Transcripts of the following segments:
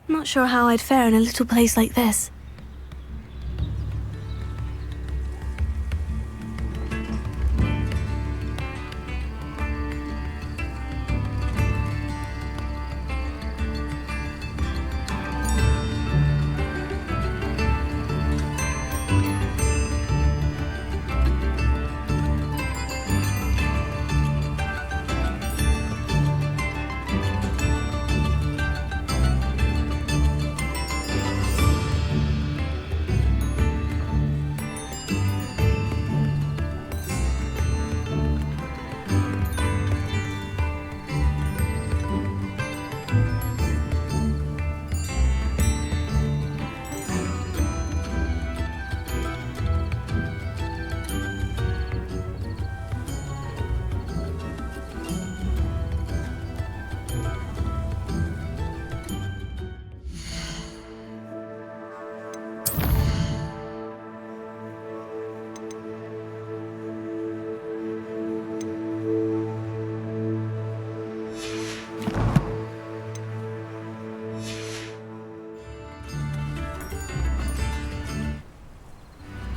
Not sure how I'd fare in a little place like this.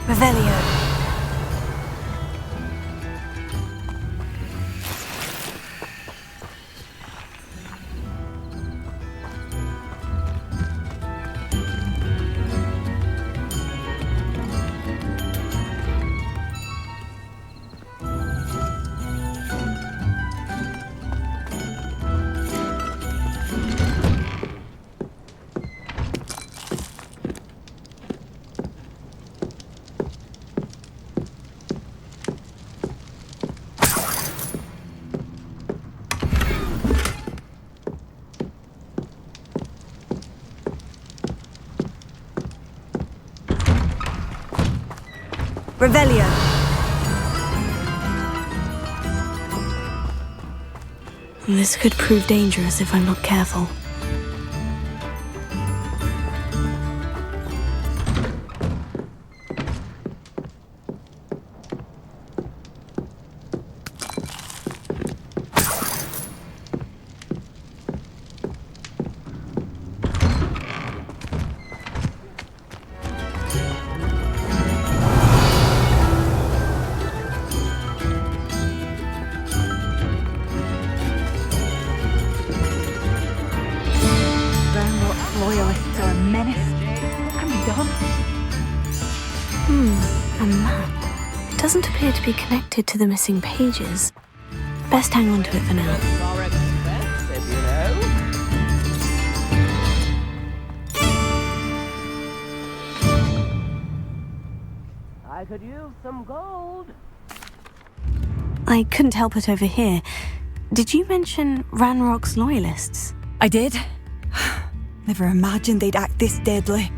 Revelio. Revelio. This could prove dangerous if I'm not careful. Loyalists are a menace. What can be done? A map. It doesn't appear to be connected to the missing pages. Best hang on to it for now. Are expensive, you know. I could use some gold. I couldn't help but overhear. Did you mention Ranrock's loyalists? I did. Never imagined they'd act this deadly.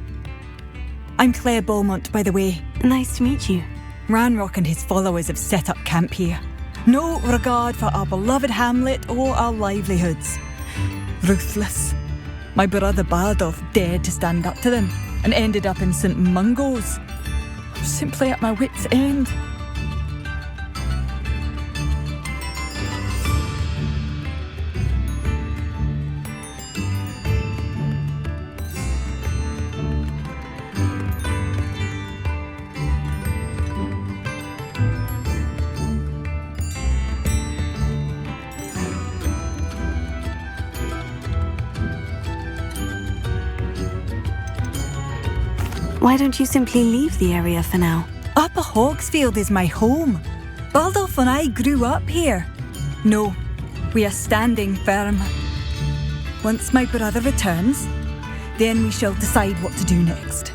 I'm Claire Beaumont, by the way. Nice to meet you. Ranrock and his followers have set up camp here. No regard for our beloved hamlet or our livelihoods. Ruthless. My brother Bardolph dared to stand up to them and ended up in St. Mungo's. I'm simply at my wit's end. Why don't you simply leave the area for now? Upper Hogsfield is my home. Bardolph and I grew up here. No, we are standing firm. Once my brother returns, then we shall decide what to do next.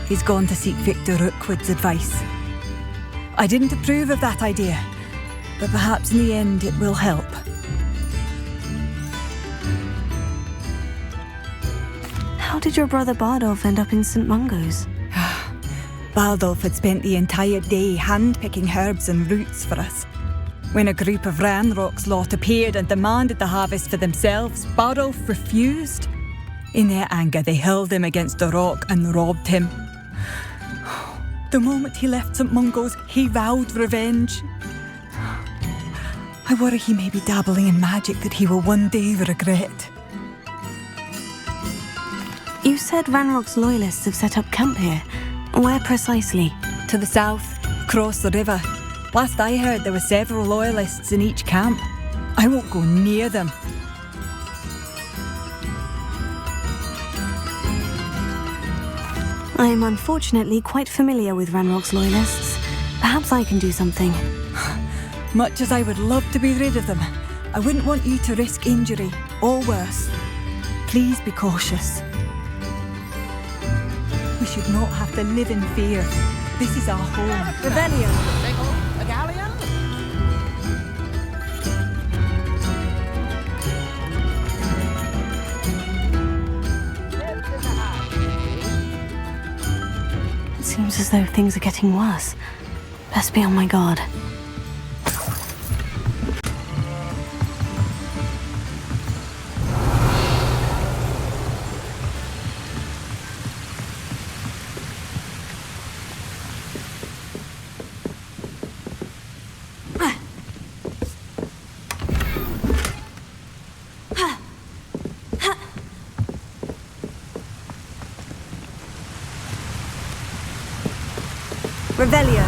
He's gone to seek Victor Rookwood's advice. I didn't approve of that idea, but perhaps in the end it will help. How did your brother Bardolph end up in St. Mungo's? Bardolph had spent the entire day hand-picking herbs and roots for us. When a group of Ranrock's lot appeared and demanded the harvest for themselves, Bardolph refused. In their anger, they hurled him against a rock and robbed him. The moment he left St. Mungo's, he vowed revenge. I worry he may be dabbling in magic that he will one day regret. You said Ranrock's loyalists have set up camp here. Where precisely? To the south, across the river. Last I heard, there were several loyalists in each camp. I won't go near them. I am unfortunately quite familiar with Ranrock's loyalists. Perhaps I can do something. Much as I would love to be rid of them, I wouldn't want you to risk injury, or worse. Please be cautious. We should not have to live in fear. This is our home. Revelio! A galleon? It seems as though things are getting worse. Best be on my guard. Revelio!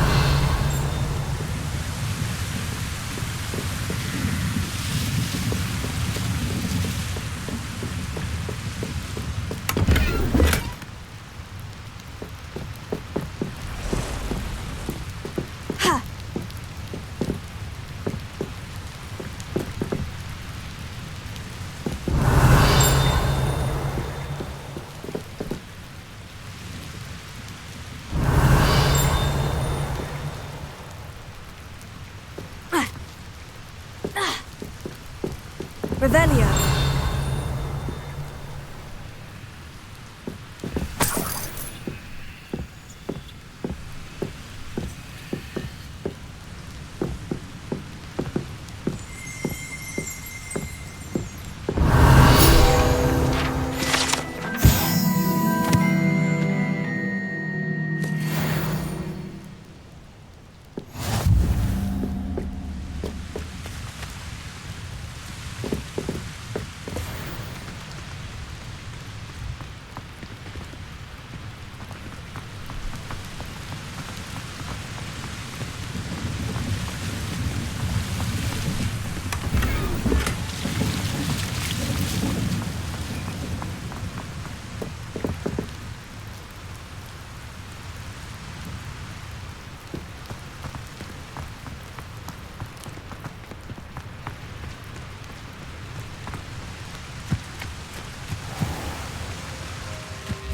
Revelio!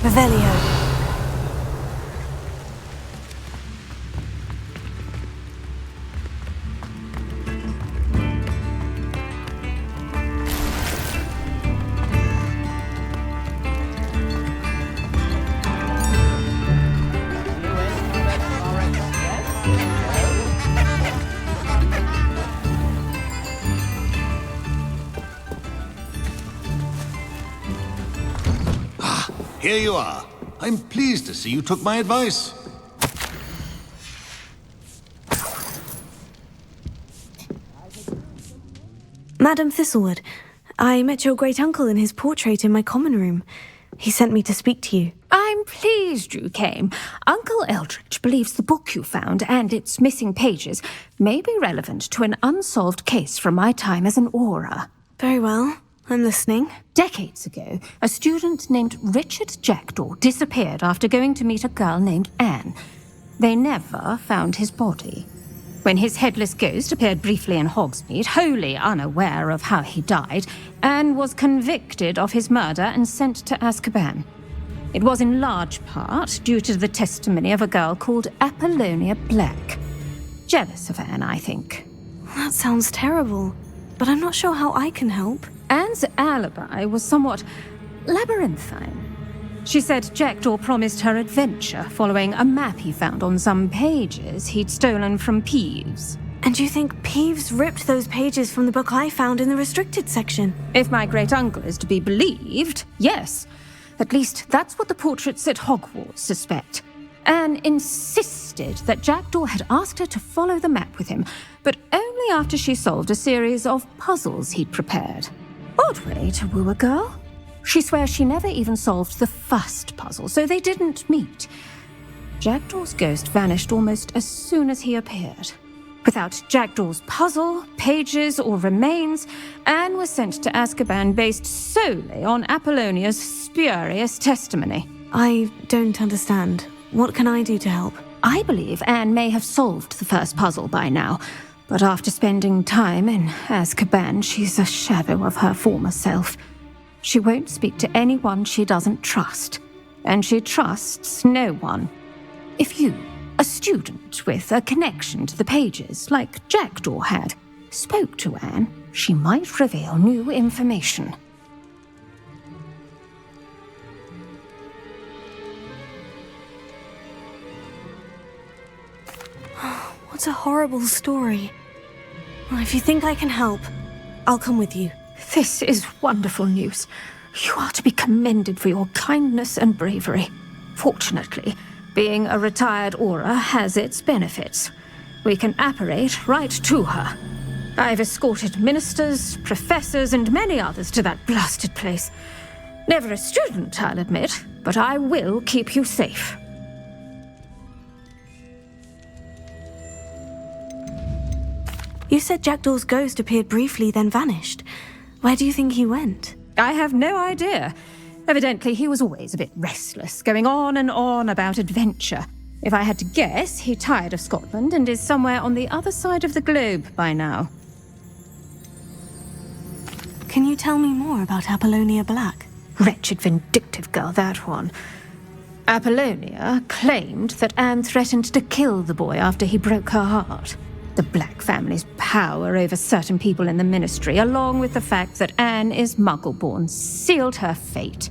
Revelio! Here you are. I'm pleased to see you took my advice. Madam Thistlewood, I met your great-uncle in his portrait in my common room. He sent me to speak to you. I'm pleased you came. Uncle Eldridge believes the book you found and its missing pages may be relevant to an unsolved case from my time as an aura. Very well. I'm listening. Decades ago, a student named Richard Jackdaw disappeared after going to meet a girl named Anne. They never found his body. When his headless ghost appeared briefly in Hogsmeade, wholly unaware of how he died, Anne was convicted of his murder and sent to Azkaban. It was in large part due to the testimony of a girl called Apollonia Black. Jealous of Anne, I think. That sounds terrible, but I'm not sure how I can help. Anne's alibi was somewhat labyrinthine. She said Jackdaw promised her adventure following a map he found on some pages he'd stolen from Peeves. And you think Peeves ripped those pages from the book I found in the restricted section? If my great-uncle is to be believed, yes. At least that's what the portraits at Hogwarts suspect. Anne insisted that Jackdaw had asked her to follow the map with him, but only after she solved a series of puzzles he'd prepared. Odd way to woo a girl. She swears she never even solved the first puzzle, so they didn't meet. Jackdaw's ghost vanished almost as soon as he appeared. Without Jackdaw's puzzle, pages, or remains, Anne was sent to Azkaban based solely on Apollonia's spurious testimony. I don't understand. What can I do to help? I believe Anne may have solved the first puzzle by now, but after spending time in Azkaban, she's a shadow of her former self. She won't speak to anyone she doesn't trust, and she trusts no one. If you, a student with a connection to the pages, like Jackdaw had, spoke to Anne, she might reveal new information. What a horrible story. Well, if you think I can help, I'll come with you. This is wonderful news. You are to be commended for your kindness and bravery. Fortunately, being a retired Auror has its benefits. We can apparate right to her. I've escorted ministers, professors, and many others to that blasted place. Never a student, I'll admit, but I will keep you safe. You said Jackdaw's ghost appeared briefly, then vanished. Where do you think he went? I have no idea. Evidently, he was always a bit restless, going on and on about adventure. If I had to guess, he tired of Scotland and is somewhere on the other side of the globe by now. Can you tell me more about Apollonia Black? Wretched, vindictive girl, that one. Apollonia claimed that Anne threatened to kill the boy after he broke her heart. The Black family's power over certain people in the ministry, along with the fact that Anne is Muggle-born, sealed her fate.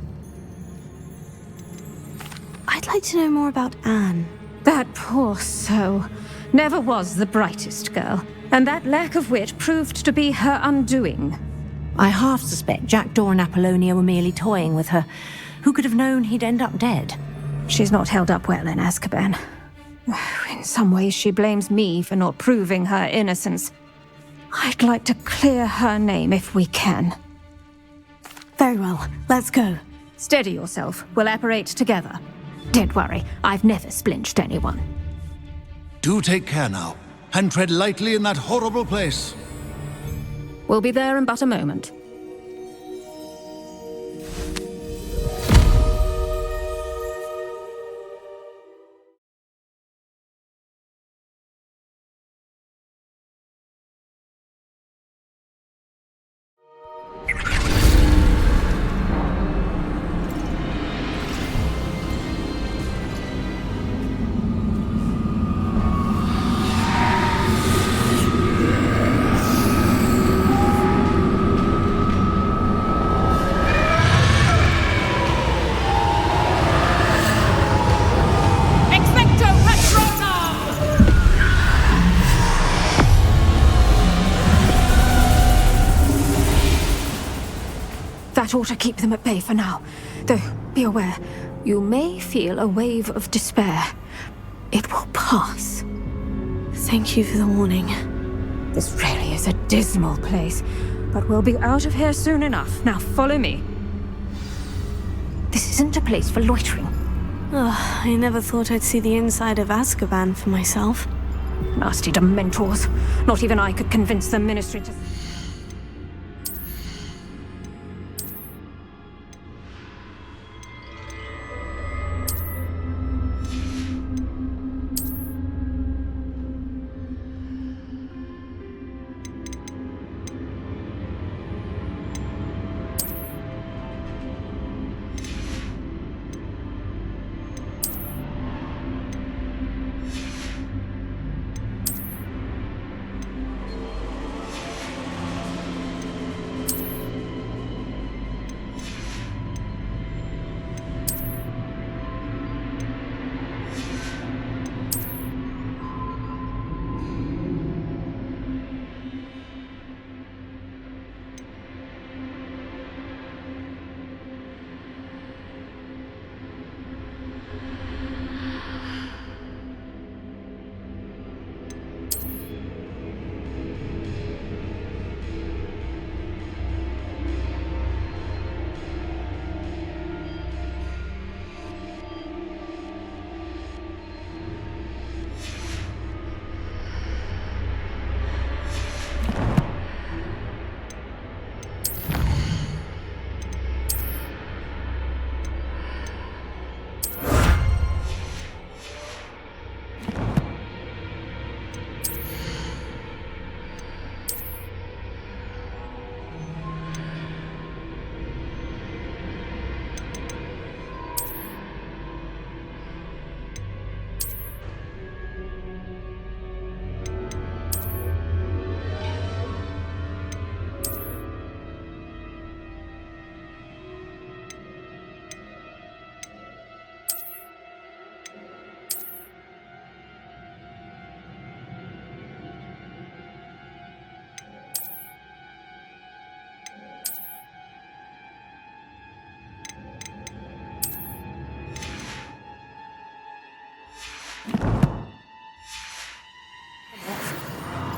I'd like to know more about Anne. That poor soul never was the brightest girl, and that lack of wit proved to be her undoing. I half suspect Jackdaw and Apollonia were merely toying with her. Who could have known he'd end up dead? She's not held up well in Azkaban. In some ways, she blames me for not proving her innocence. I'd like to clear her name if we can. Very well, let's go. Steady yourself. We'll apparate together. Don't worry, I've never splinched anyone. Do take care now, and tread lightly in that horrible place. We'll be there in but a moment. That ought to keep them at bay for now. Though, be aware, you may feel a wave of despair. It will pass. Thank you for the warning. This really is a dismal place, but we'll be out of here soon enough. Now follow me. This isn't a place for loitering. Ugh, I never thought I'd see the inside of Azkaban for myself. Nasty Dementors. Not even I could convince the Ministry to...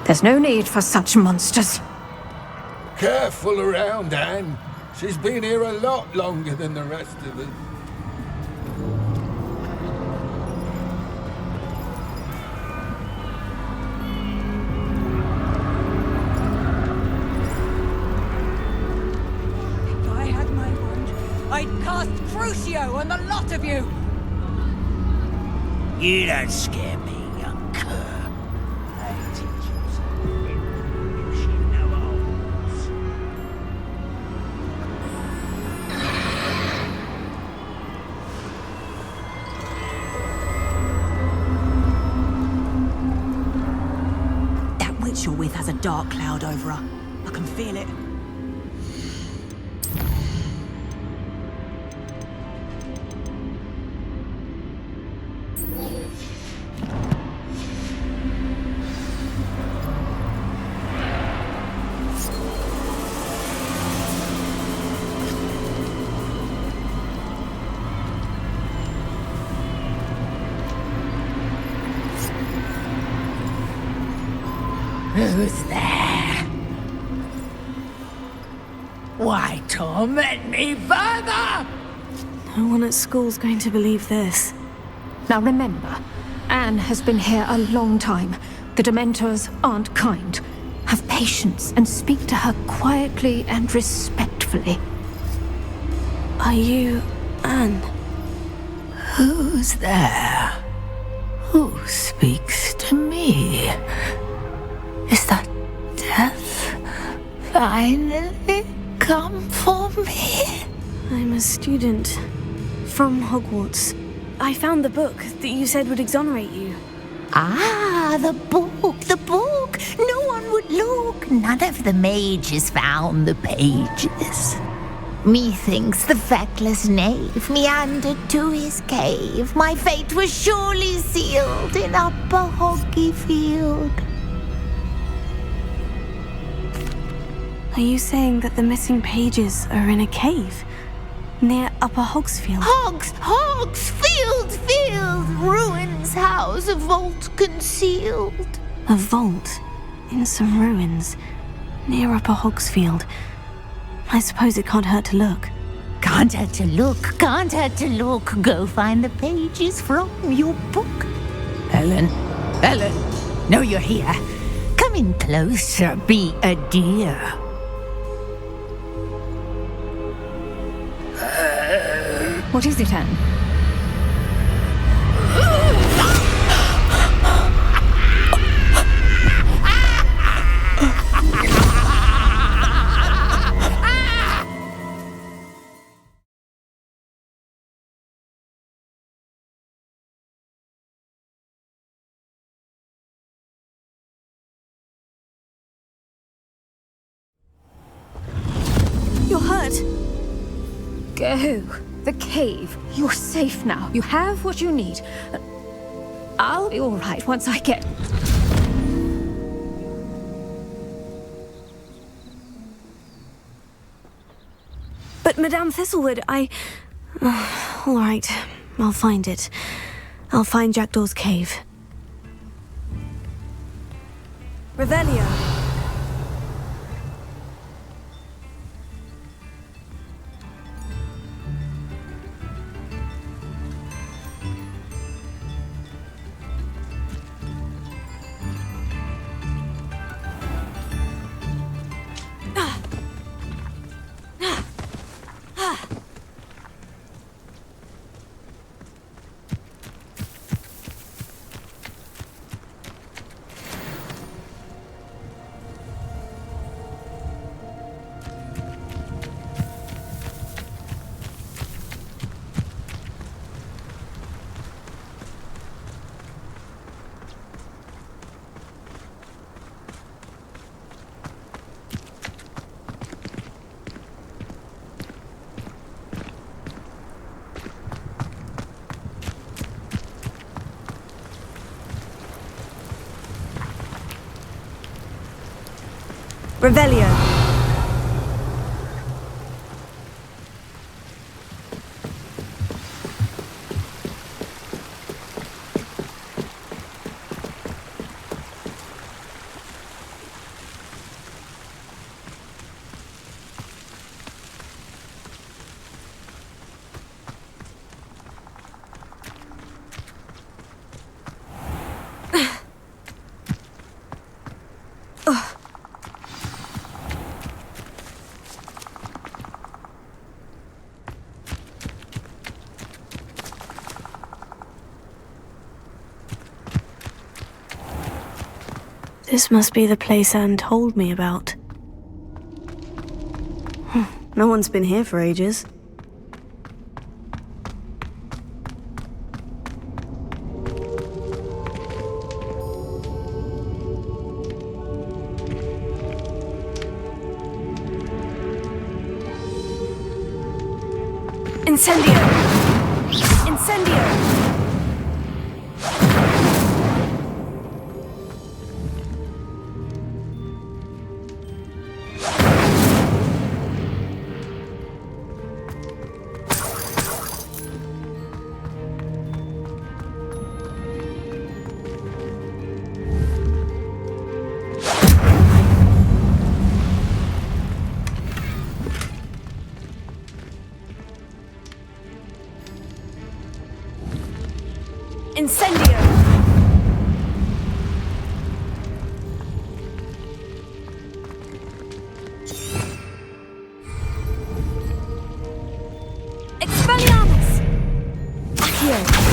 There's no need for such monsters. Careful around, Anne. She's been here a lot longer than the rest of us. If I had my wand, I'd cast Crucio on the lot of you! You don't scare me, young cur. I teach you something. You should know always. That witch you're with has a dark cloud over her. I can feel it. Who's there? Why torment me further? No one at school's going to believe this. Now remember, Anne has been here a long time. The Dementors aren't kind. Have patience and speak to her quietly and respectfully. Are you Anne? Who's there? Who speaks to me? Is that death finally come for me? I'm a student from Hogwarts. I found the book that you said would exonerate you. Ah, the book, the book. No one would look. None of the mages found the pages. Methinks the feckless knave meandered to his cave. My fate was surely sealed in Upper Hoggyfield. Are you saying that the missing pages are in a cave near Upper Hogsfield? Hogsfield, ruins house, a vault concealed. A vault in some ruins near Upper Hogsfield. I suppose it can't hurt to look. Can't hurt to look. Go find the pages from your book. Ellen, know you're here. Come in closer, be a dear. What is it, Anne? You're hurt. Go. The cave. You're safe now. You have what you need. I'll be all right once I get... But Madame Thistlewood, all right, I'll find it. I'll find Jackdaw's cave. Revelio. Revelio. This must be the place Anne told me about. No one's been here for ages. Incendio! Incendio! Incendio! Expelliarmus! Accio!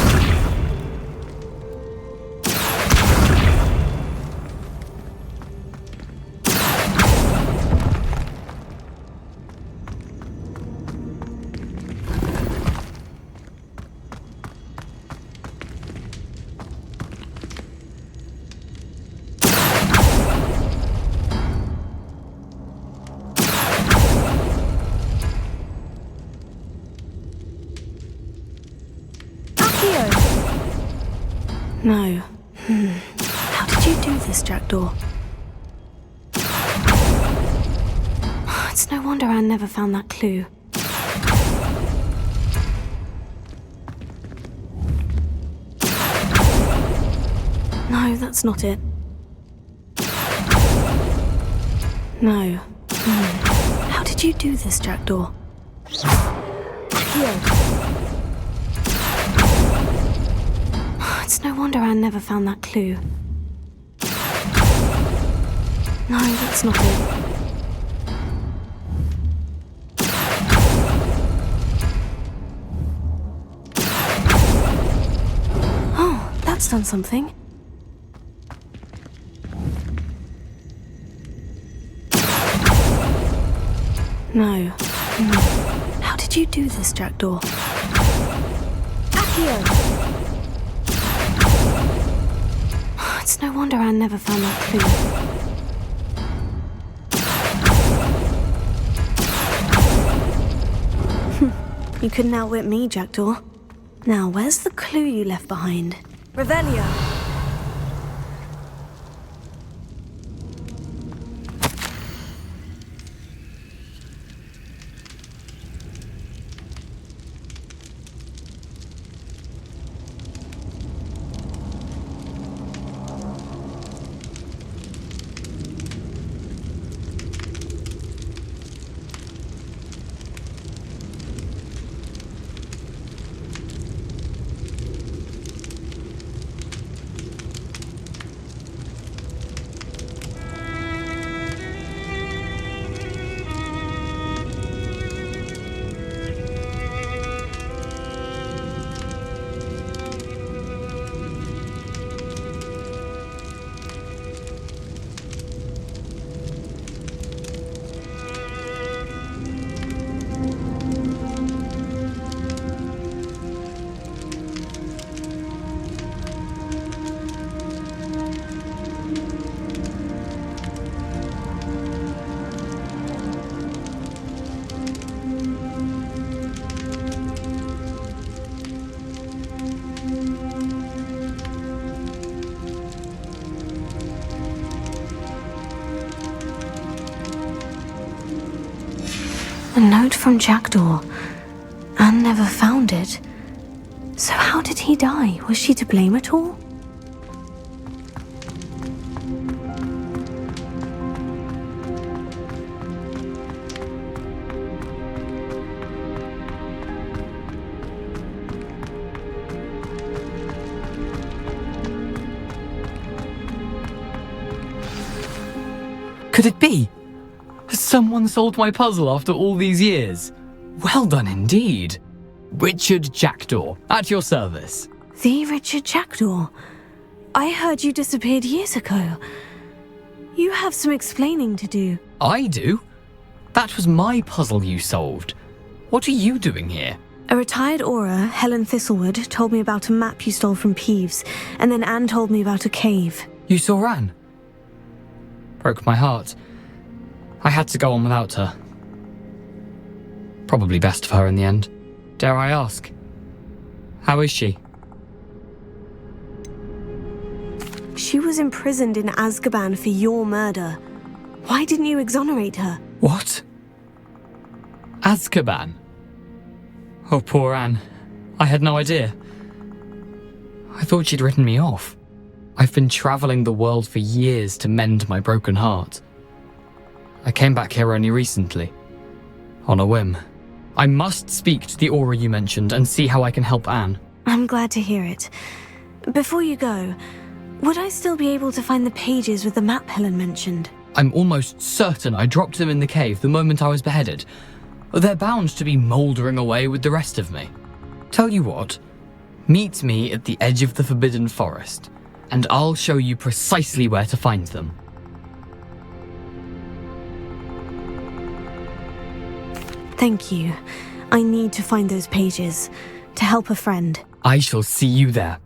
No. How did you do this, Jackdaw? It's no wonder Anne never found that clue. No, that's not it. No. How did you do this, Jackdaw? It's no wonder Anne never found that clue. No, that's not it. Oh, that's done something. No. How did you do this, Jackdaw? Accio! It's no wonder Anne never found that clue. You couldn't outwit me, Jackdaw. Now, where's the clue you left behind? Revelio! A note from Jackdaw. Anne never found it. So how did he die? Was she to blame at all? Could it be? Has someone solved my puzzle after all these years? Well done indeed. Richard Jackdaw, at your service. The Richard Jackdaw? I heard you disappeared years ago. You have some explaining to do. I do? That was my puzzle you solved. What are you doing here? A retired Aura, Helen Thistlewood, told me about a map you stole from Peeves, and then Anne told me about a cave. You saw Anne? Broke my heart. I had to go on without her. Probably best for her in the end. Dare I ask? How is she? She was imprisoned in Azkaban for your murder. Why didn't you exonerate her? What? Azkaban? Oh, poor Anne. I had no idea. I thought she'd written me off. I've been travelling the world for years to mend my broken heart. I came back here only recently. On a whim. I must speak to the Aura you mentioned and see how I can help Anne. I'm glad to hear it. Before you go, would I still be able to find the pages with the map Helen mentioned? I'm almost certain I dropped them in the cave the moment I was beheaded. They're bound to be mouldering away with the rest of me. Tell you what, meet me at the edge of the Forbidden Forest, and I'll show you precisely where to find them. Thank you. I need to find those pages, to help a friend. I shall see you there.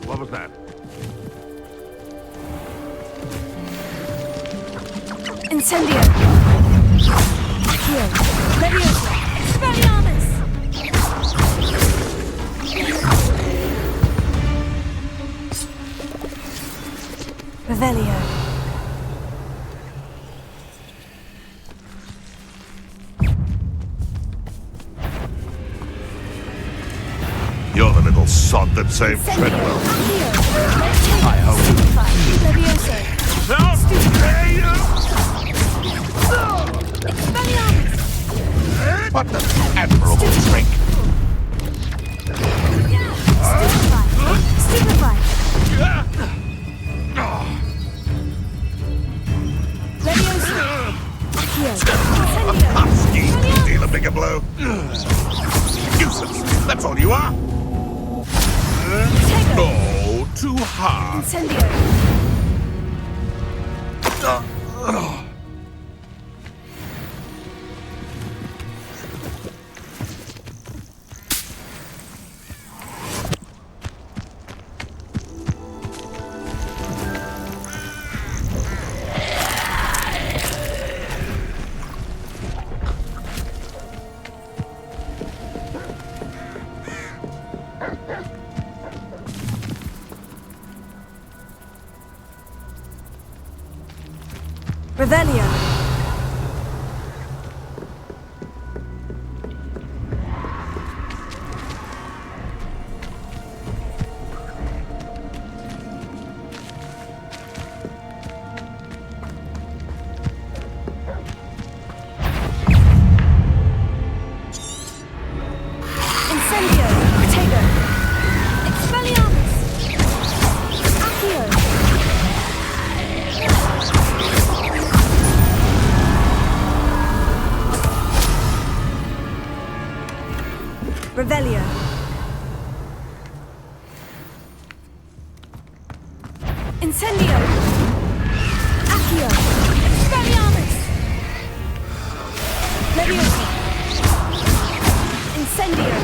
What was that? Incendio! Accio! Leviosa! Expelliarmus! Revelio. You're the little sod that saved Treadwell. I hope. Leviosa! What an admirable trick! Stupefy! Leviosa! Accio! Incendio! Husky! Deal a bigger blow. Nuisance! That's all you are! Oh, too hard! Incendio! Revelio. Incendio. Protego. Expelliarmus. Accio. Revelio. Incendio. Accio. Expelliarmus. Leviosa. Incendio.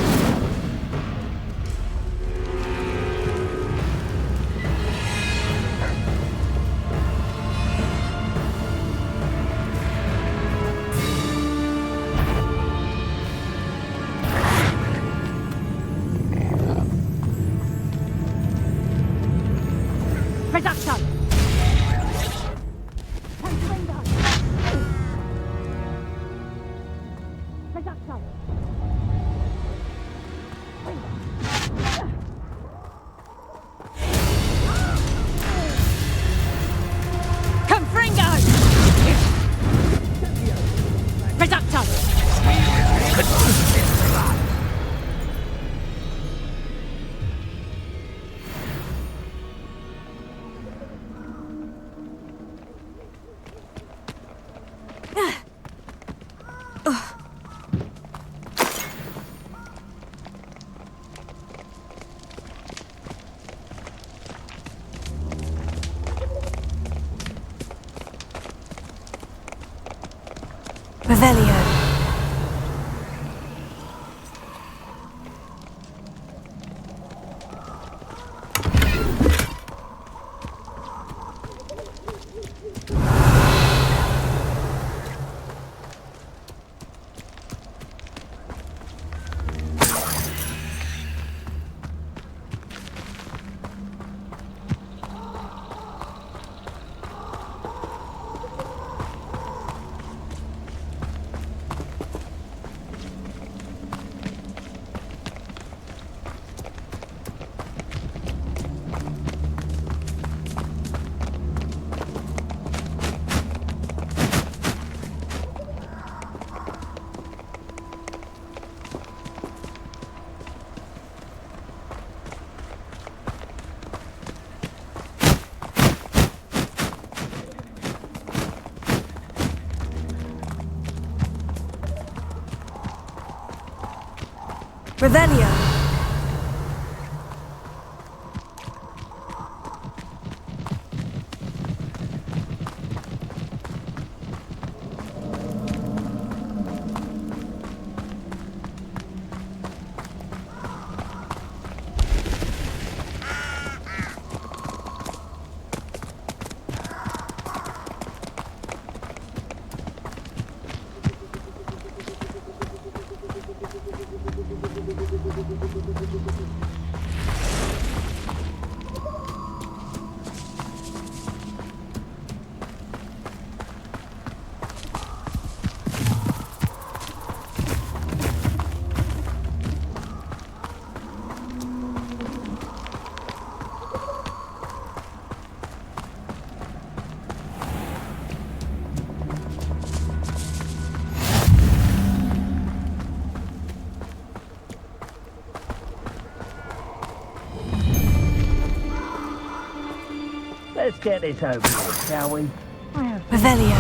Reduction! Reduction! Confringo! Reduction! Revelio. Revelio. Let's get this over with, shall we? Revelio.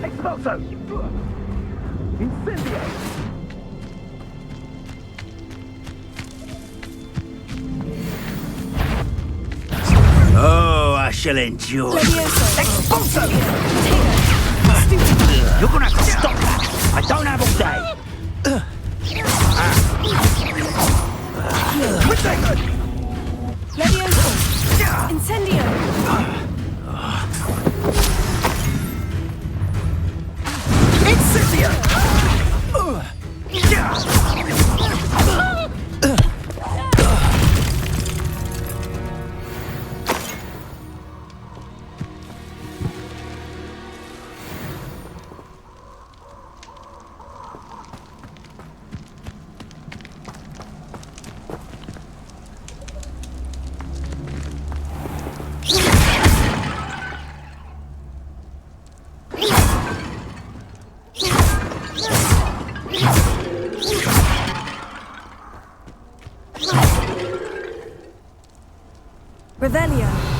Expulso! Incendio! Oh, I shall endure. Levioso. Expulso! Stupid. You're gonna have to stop that. I don't have all day. Levioso. Incendio. Incendio! Revelio.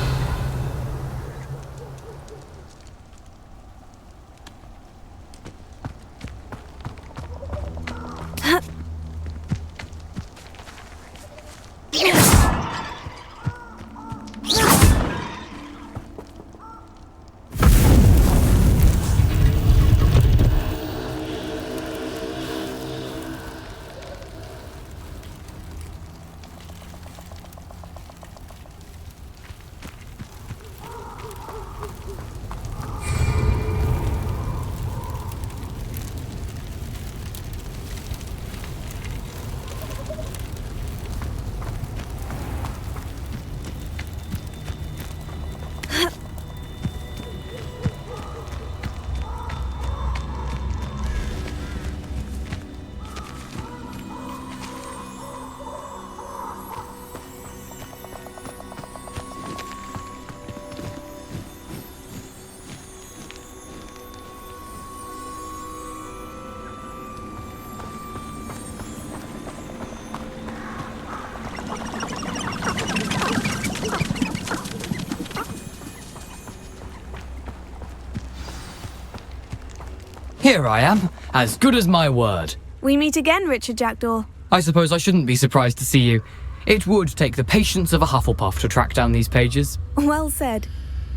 Here I am, as good as my word. We meet again, Richard Jackdaw. I suppose I shouldn't be surprised to see you. It would take the patience of a Hufflepuff to track down these pages. Well said.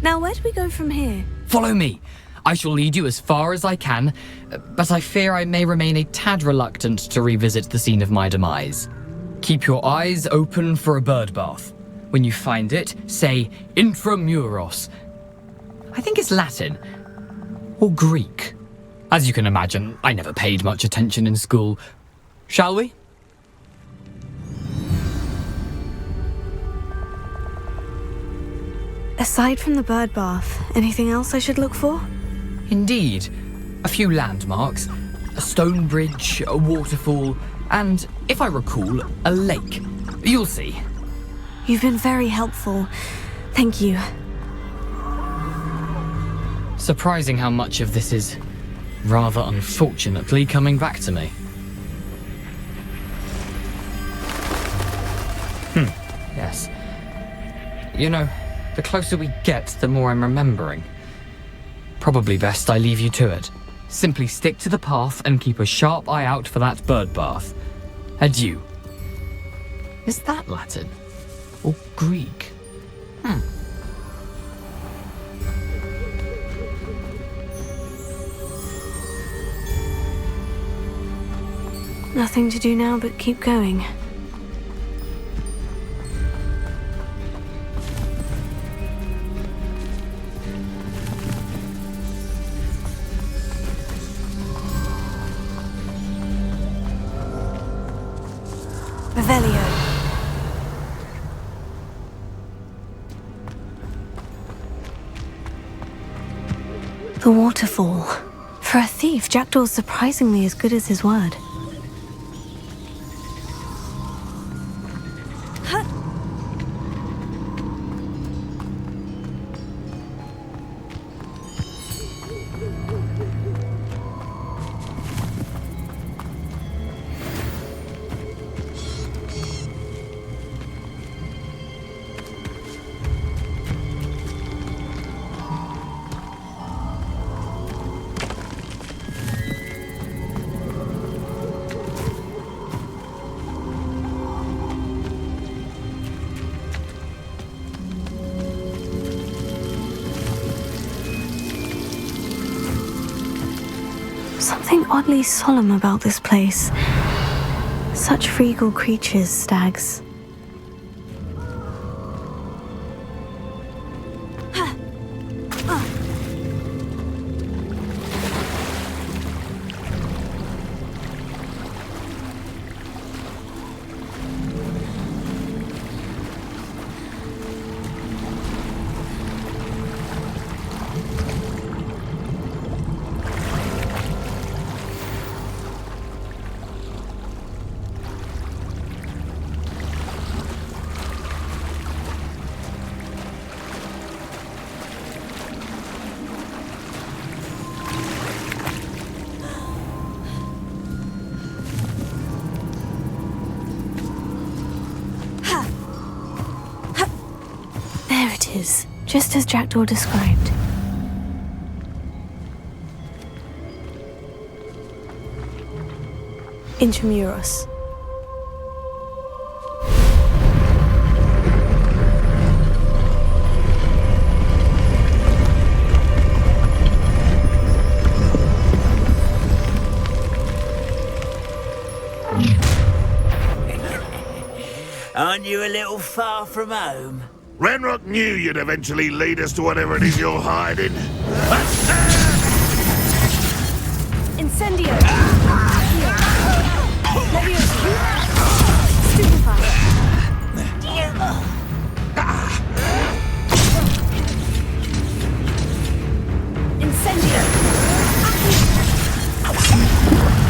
Now, where do we go from here? Follow me. I shall lead you as far as I can, but I fear I may remain a tad reluctant to revisit the scene of my demise. Keep your eyes open for a bird bath. When you find it, say intramuros. I think it's Latin. Or Greek. As you can imagine, I never paid much attention in school. Shall we? Aside from the bird bath, anything else I should look for? Indeed. A few landmarks, a stone bridge, a waterfall, and, if I recall, a lake. You'll see. You've been very helpful. Thank you. Surprising how much of this is, rather unfortunately, coming back to me. Yes. You know, the closer we get, the more I'm remembering. Probably best I leave you to it. Simply stick to the path and keep a sharp eye out for that bird bath. Adieu. Is that Latin? Or Greek? Nothing to do now but keep going. Revelio. The waterfall. For a thief, Jackdaw's surprisingly as good as his word. Something oddly solemn about this place. Such regal creatures, stags. is, just as Jackdaw described. Intramuros. Aren't you a little far from home? Ranrock knew you'd eventually lead us to whatever it is you're hiding. Incendio! Leviosa! Stupefy! Incendio!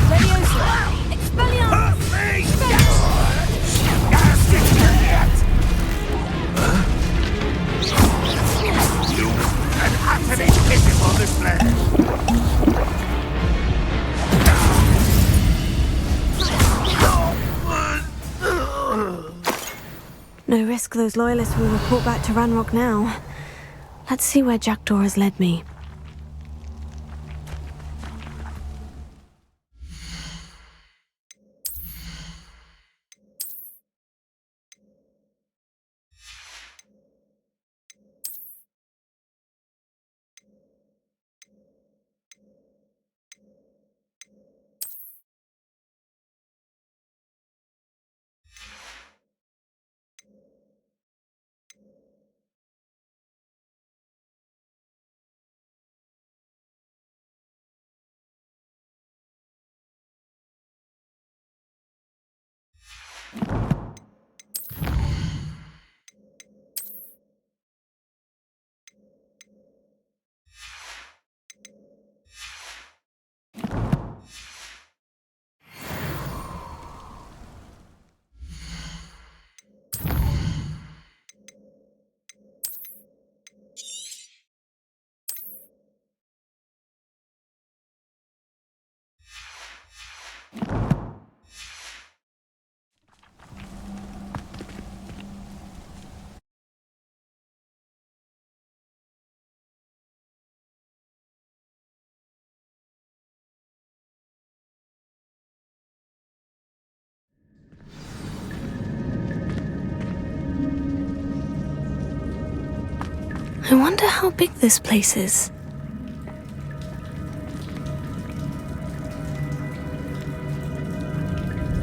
Leviosa! Expelliarmus! You an utterly pitiful this land. No risk those loyalists will report back to Ranrock now. Let's see where Jackdaw has led me. I wonder how big this place is.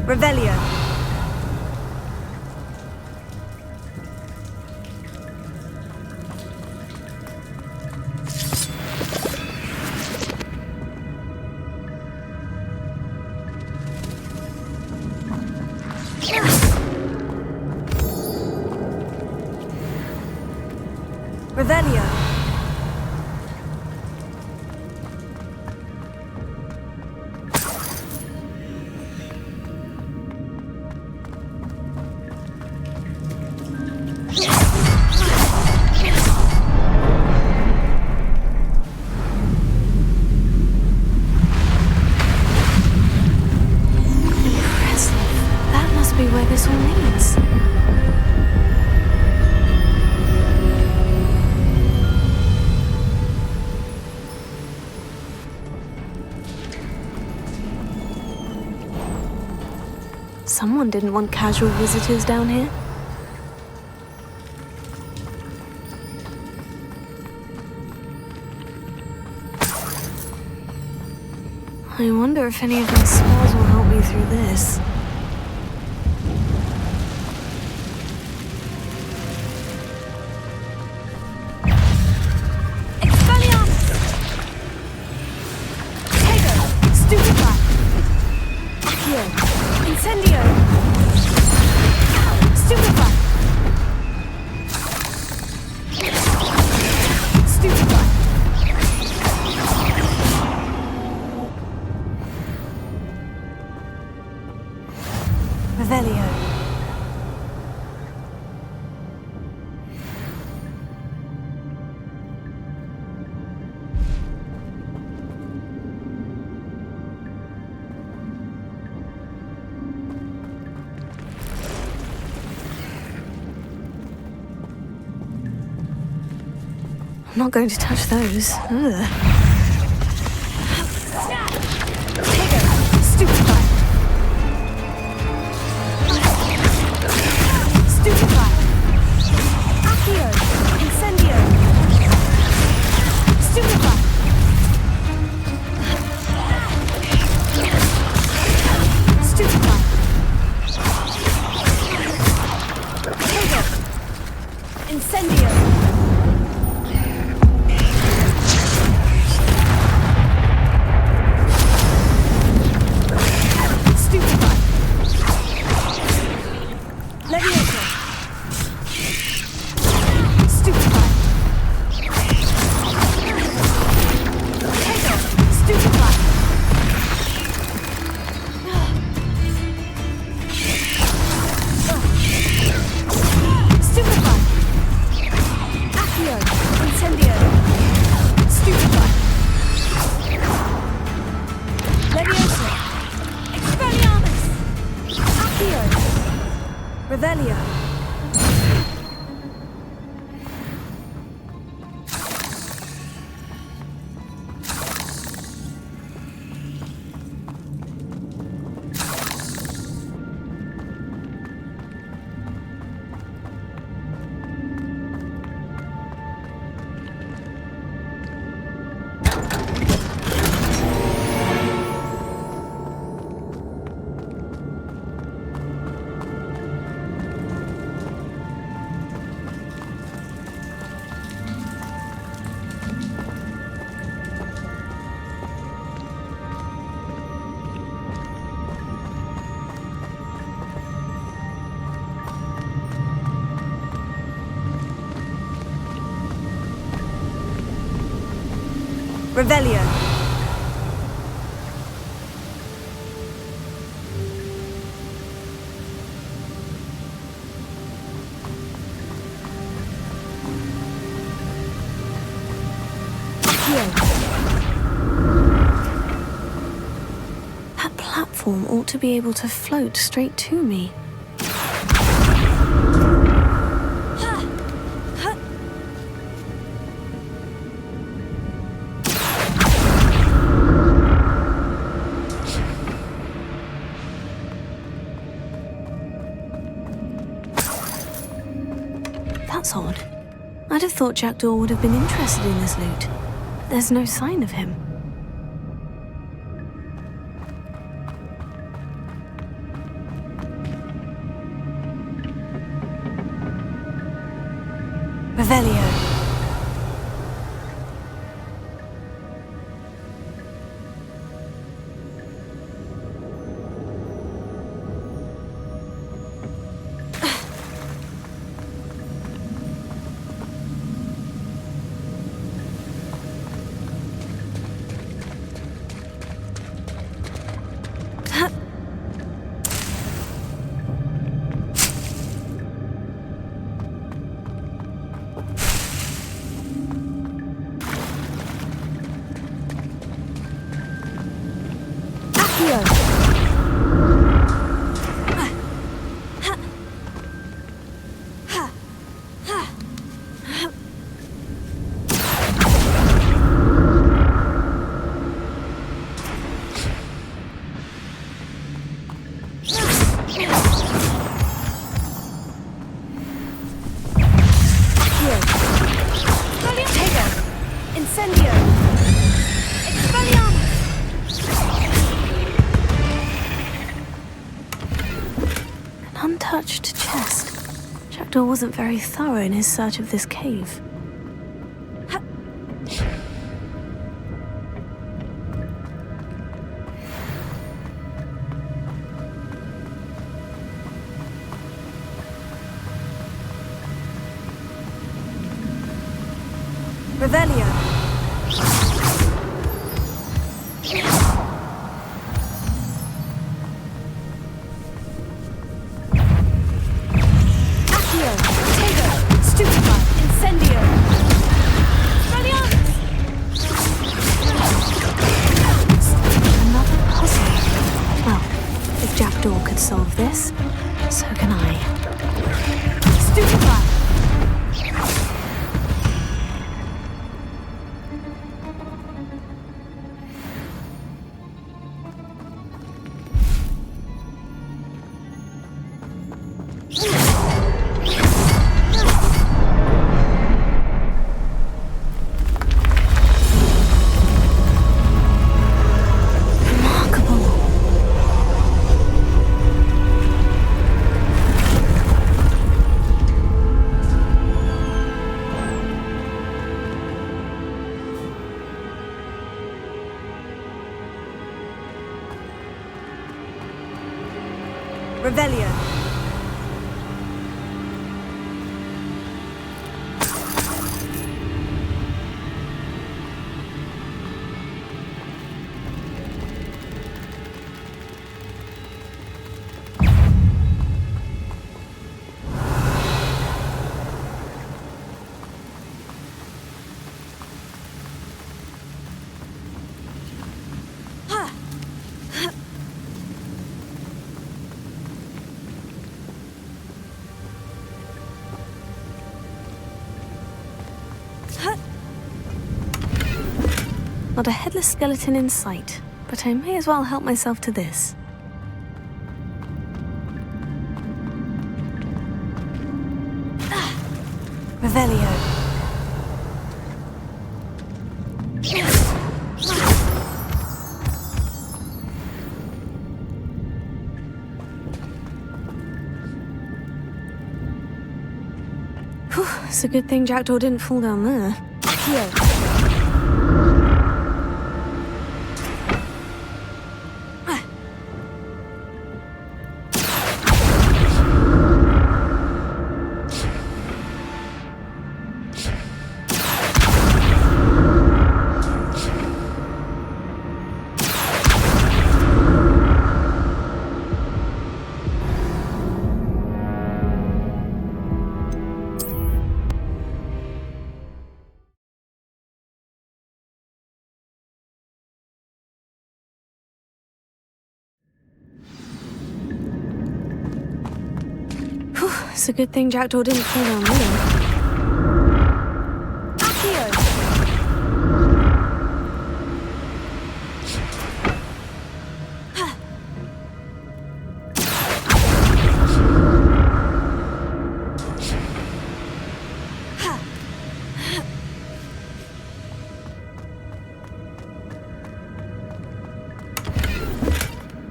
Revelio. Revelio. Impressive. That must be where this all leads. Someone didn't want casual visitors down here. I wonder if any of my spells will help me through this. Expelliarmus! Tego! Stupefy! Accio! Incendio! Stupefy! Stupefy! Revelio. I'm not going to touch those. Ugh. Stupefy! Stupefy! Accio! Incendio! Stupefy! Stupefy! Incendio! Stupefy! Leviosa! Stupefy! Stupefy! Stupefy! Accio! Incendio! Stupefy! Leviosa! Expelliarmus! Accio! Revelio! Revelio! That platform ought to be able to float straight to me. That's odd. I'd have thought Jackdaw would have been interested in this loot. There's no sign of him. Revelio! Incendio! Expelliarmus! An untouched chest. Jackdaw wasn't very thorough in his search of this cave. Revelio! Accio! Tego! Stupefy! Incendio! Expelliarmus! Another puzzle. Well, if Jackdaw could solve this, so can I. Stupefy! Revelio. Not a headless skeleton in sight, but I may as well help myself to this. Revelio. Whew, it's a good thing Jackdaw didn't fall down there. Here. It's a good thing Jackdaw didn't fall down there. Accio!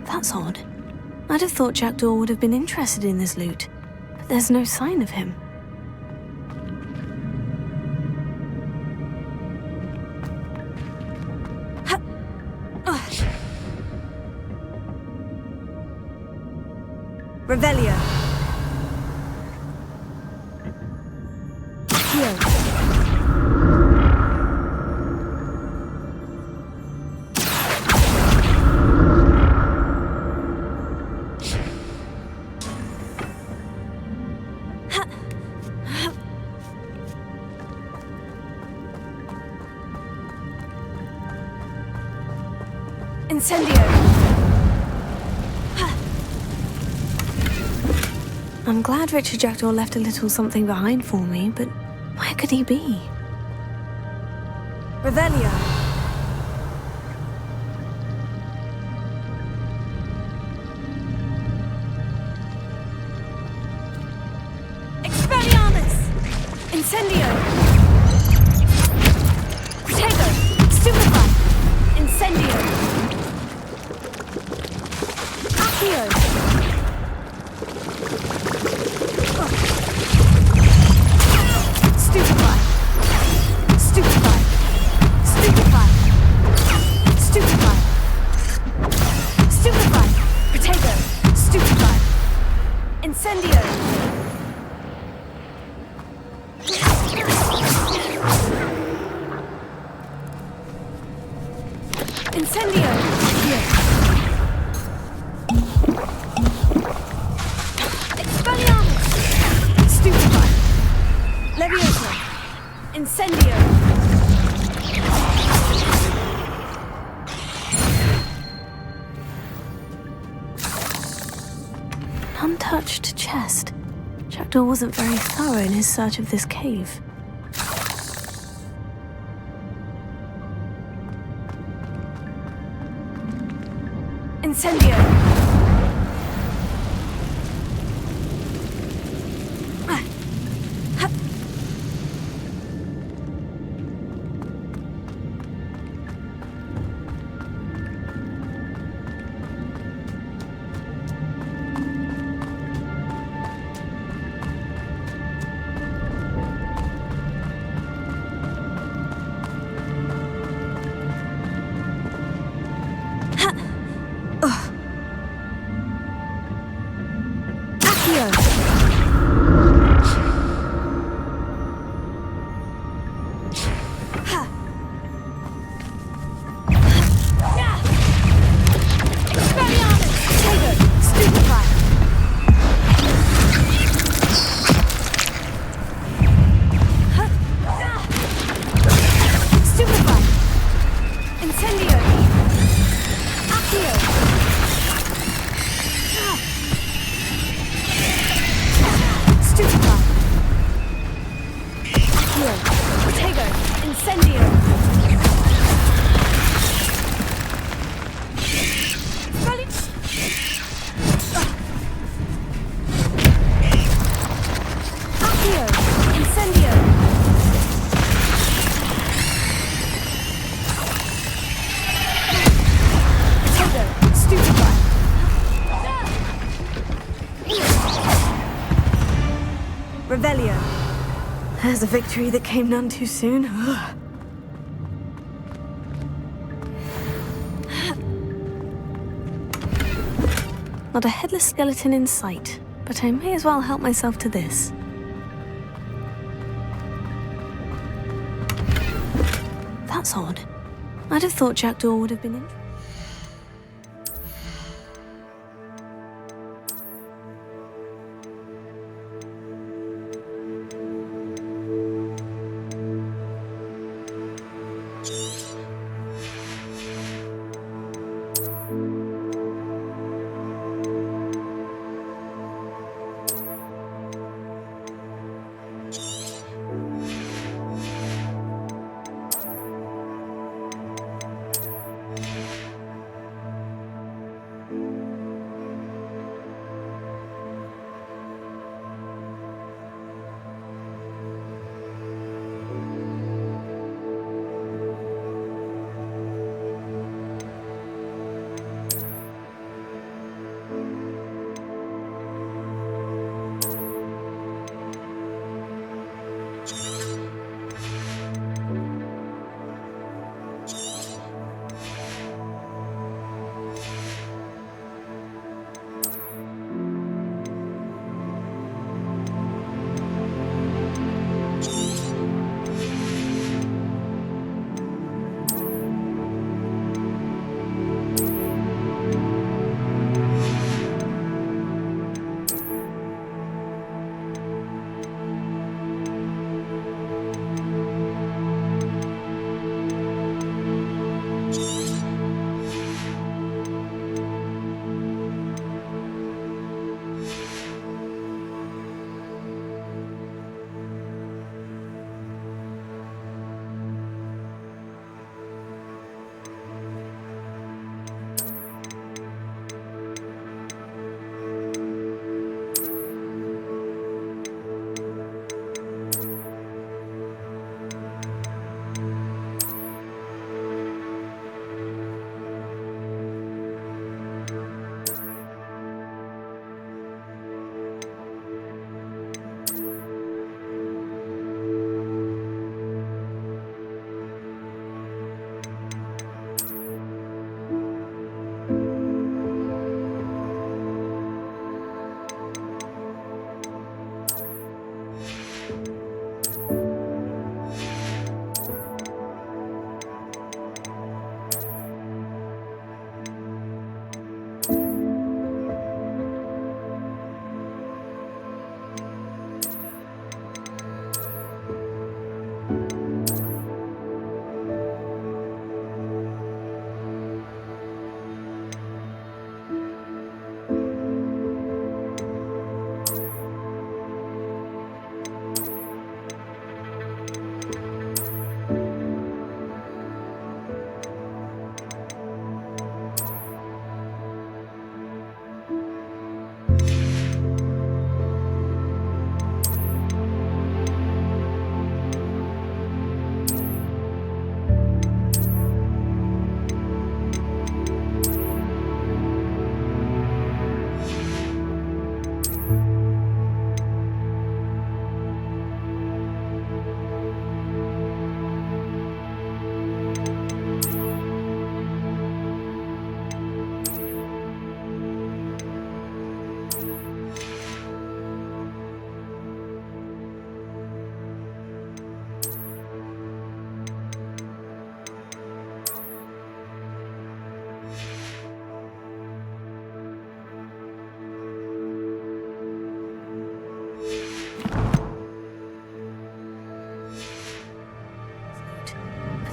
That's odd. I'd have thought Jackdaw would have been interested in this loot. There's no sign of him. Revelio. Here. Incendio! I'm glad Richard Jackdaw left a little something behind for me, but where could he be? Revelio! Expelliarmus! Incendio! Protego! Stupefy! Incendio! Accio! Stupefy! Stupefy! Stupefy! Stupefy! Stupefy! Protego! Stupefy! Incendio! Incendio! Expelliarmus! Stupefy! Leviosa! Incendio! An untouched chest. Jackdaw wasn't very thorough in his search of this cave. Incendio! Revelio. There's a victory that came none too soon. Not a headless skeleton in sight, but I may as well help myself to this. That's odd. I'd have thought Jackdaw would have been in.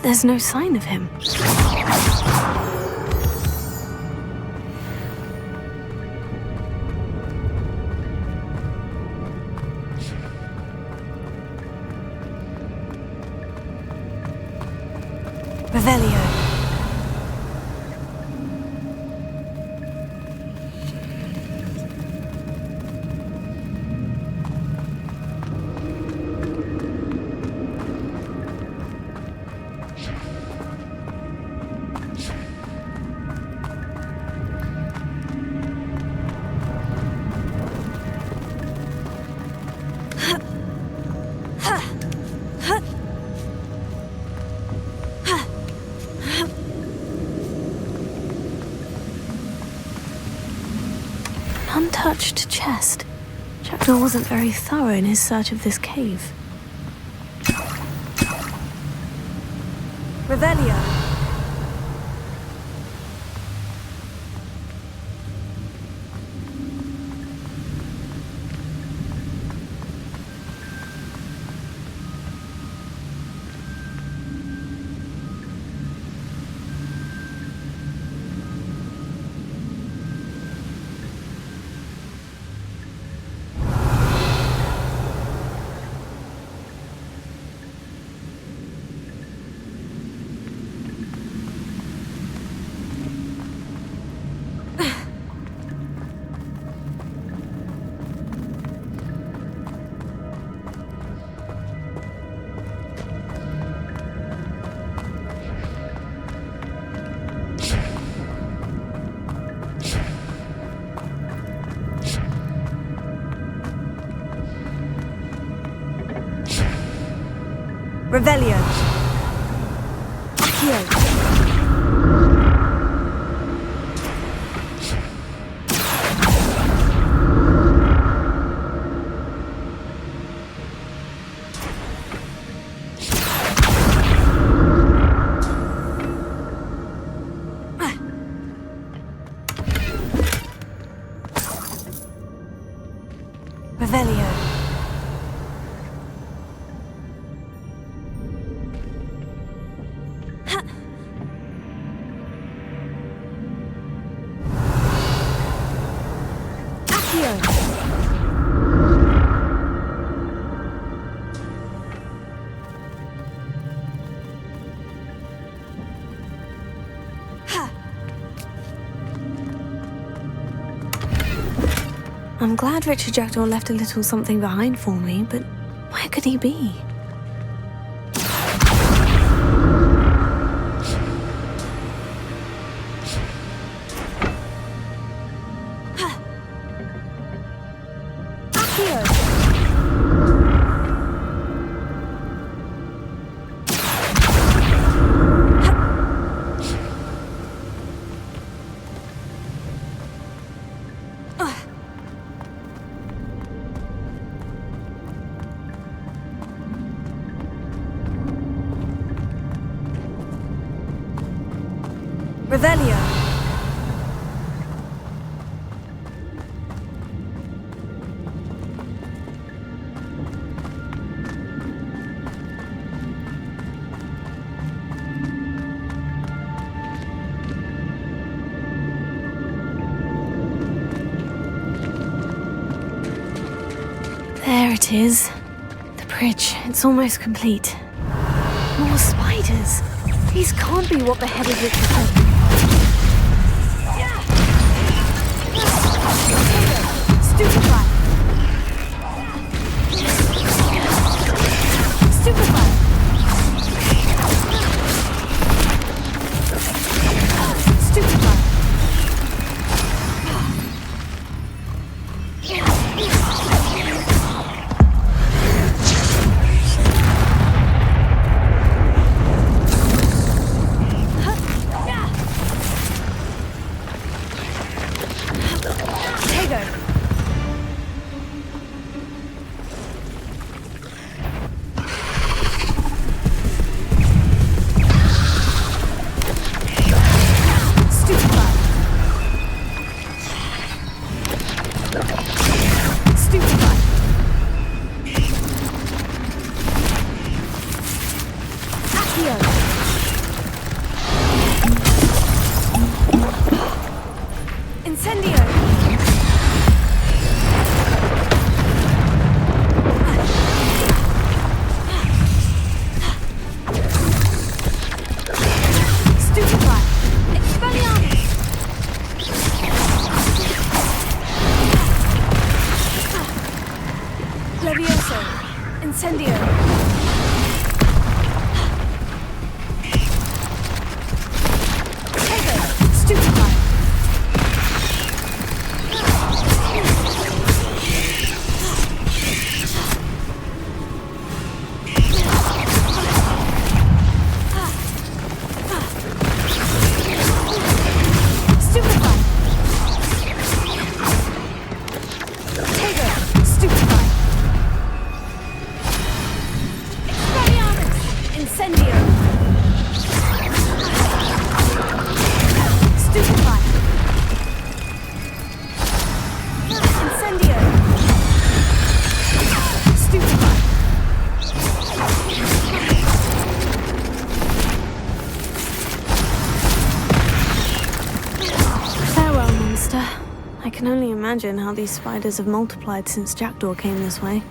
There's no sign of him. Revelio. An untouched chest. Jackdaw wasn't very thorough in his search of this cave. Revelio. Revelio. Accio. Revelio. I'm glad Richard Jackdaw left a little something behind for me, but where could he be? Revelio. There it is. The bridge. It's almost complete. More spiders. These can't be what the head of Richard said. Stupefy! Stupefy! Stupefy! I can only imagine how these spiders have multiplied since Jackdaw came this way.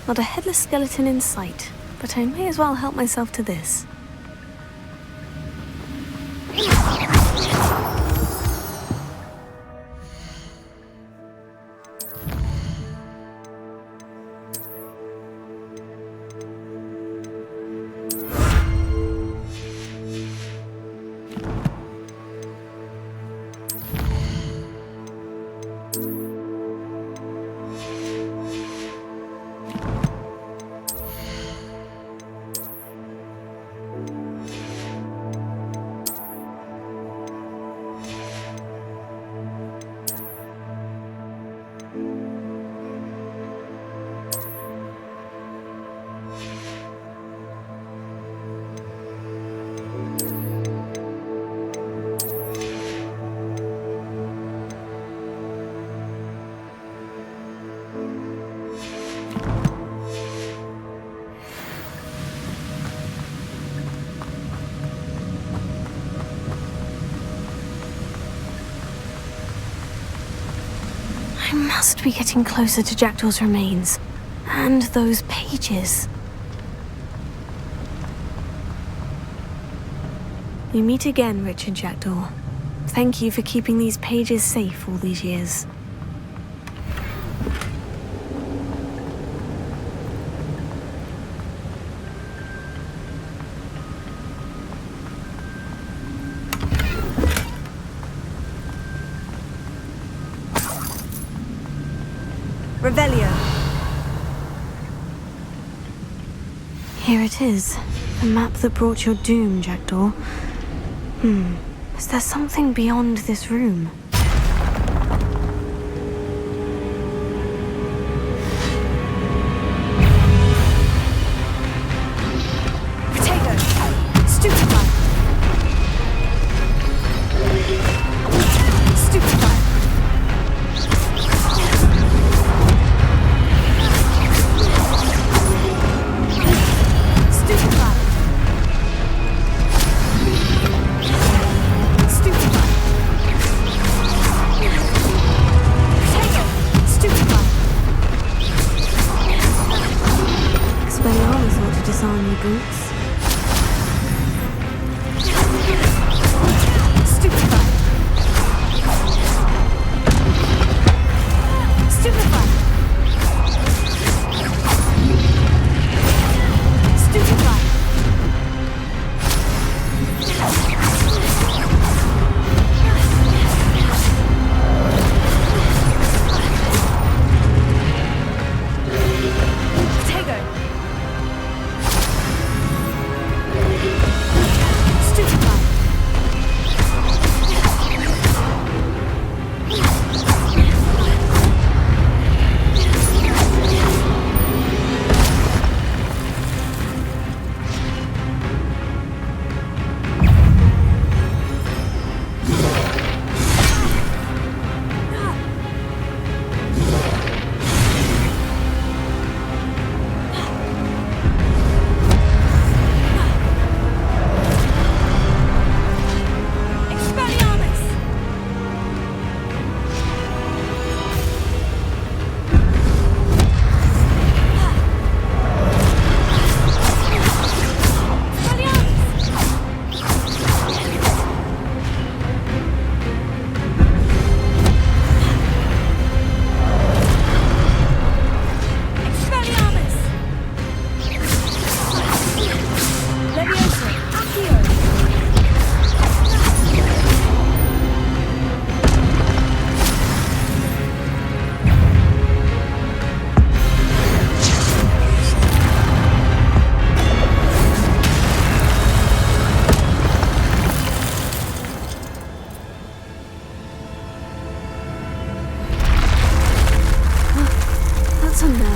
Not a headless skeleton in sight, but I may as well help myself to this. I must be getting closer to Jackdaw's remains. And those pages. We meet again, Richard Jackdaw. Thank you for keeping these pages safe all these years. Revelio. Here it is. The map that brought your doom, Jackdaw. Is there something beyond this room? Potato. Stupefy. Stupefy. Disarm your boots. Stupefy. Stupefy. Stupefy. Potato.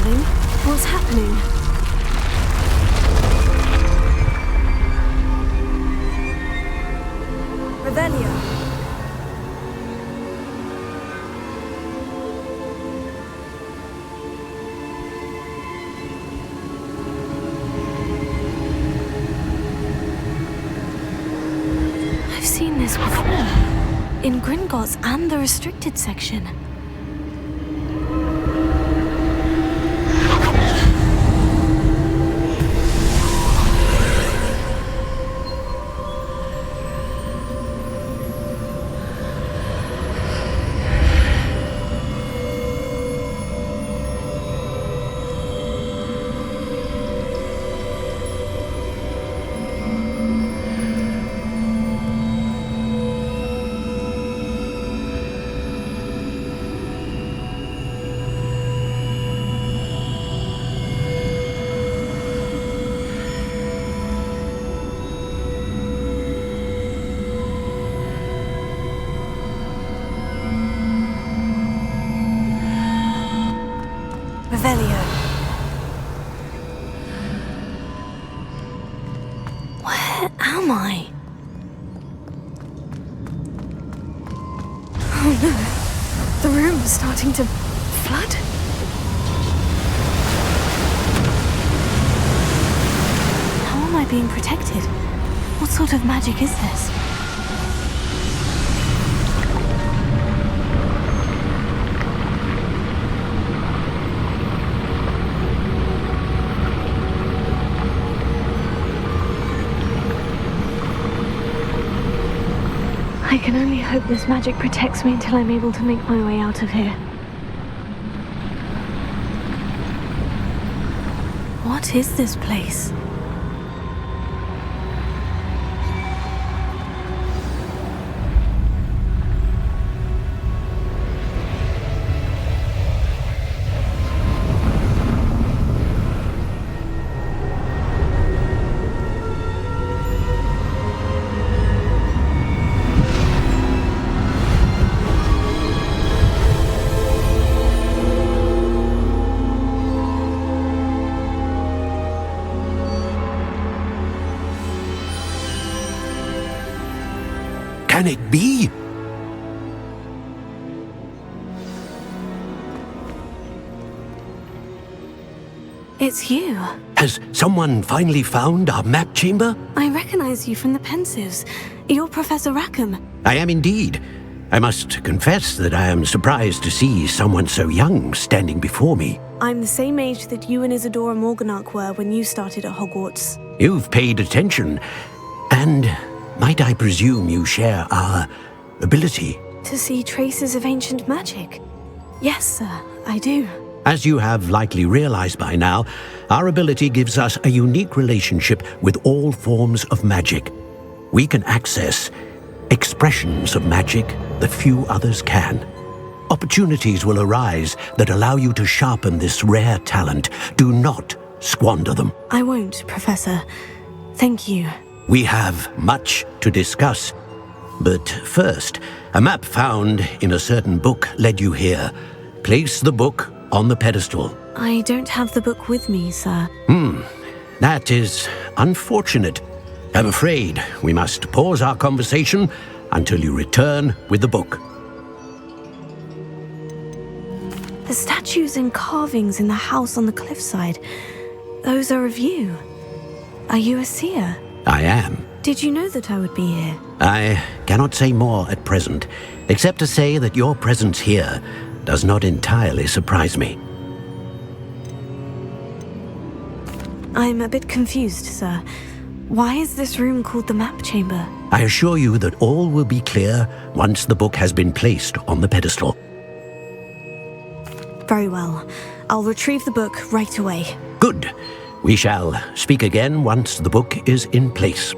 darling. What's happening? Revelio. I've seen this before. In Gringotts and the restricted section. Revelio. Where am I? Oh no. The room's starting to flood. How am I being protected? What sort of magic is this? I can only hope this magic protects me until I'm able to make my way out of here. What is this place? Can it be? It's you. Has someone finally found our map chamber? I recognize you from the Pensives. You're Professor Rackham. I am indeed. I must confess that I am surprised to see someone so young standing before me. I'm the same age that you and Isadora Morganach were when you started at Hogwarts. You've paid attention, and might I presume you share our ability? To see traces of ancient magic? Yes, sir, I do. As you have likely realized by now, our ability gives us a unique relationship with all forms of magic. We can access expressions of magic that few others can. Opportunities will arise that allow you to sharpen this rare talent. Do not squander them. I won't, Professor. Thank you. We have much to discuss. But first, a map found in a certain book led you here. Place the book on the pedestal. I don't have the book with me, sir. That is unfortunate. I'm afraid we must pause our conversation until you return with the book. The statues and carvings in the house on the cliffside, those are of you. Are you a seer? I am. Did you know that I would be here? I cannot say more at present, except to say that your presence here does not entirely surprise me. I'm a bit confused, sir. Why is this room called the map chamber? I assure you that all will be clear once the book has been placed on the pedestal. Very well. I'll retrieve the book right away. Good. We shall speak again once the book is in place.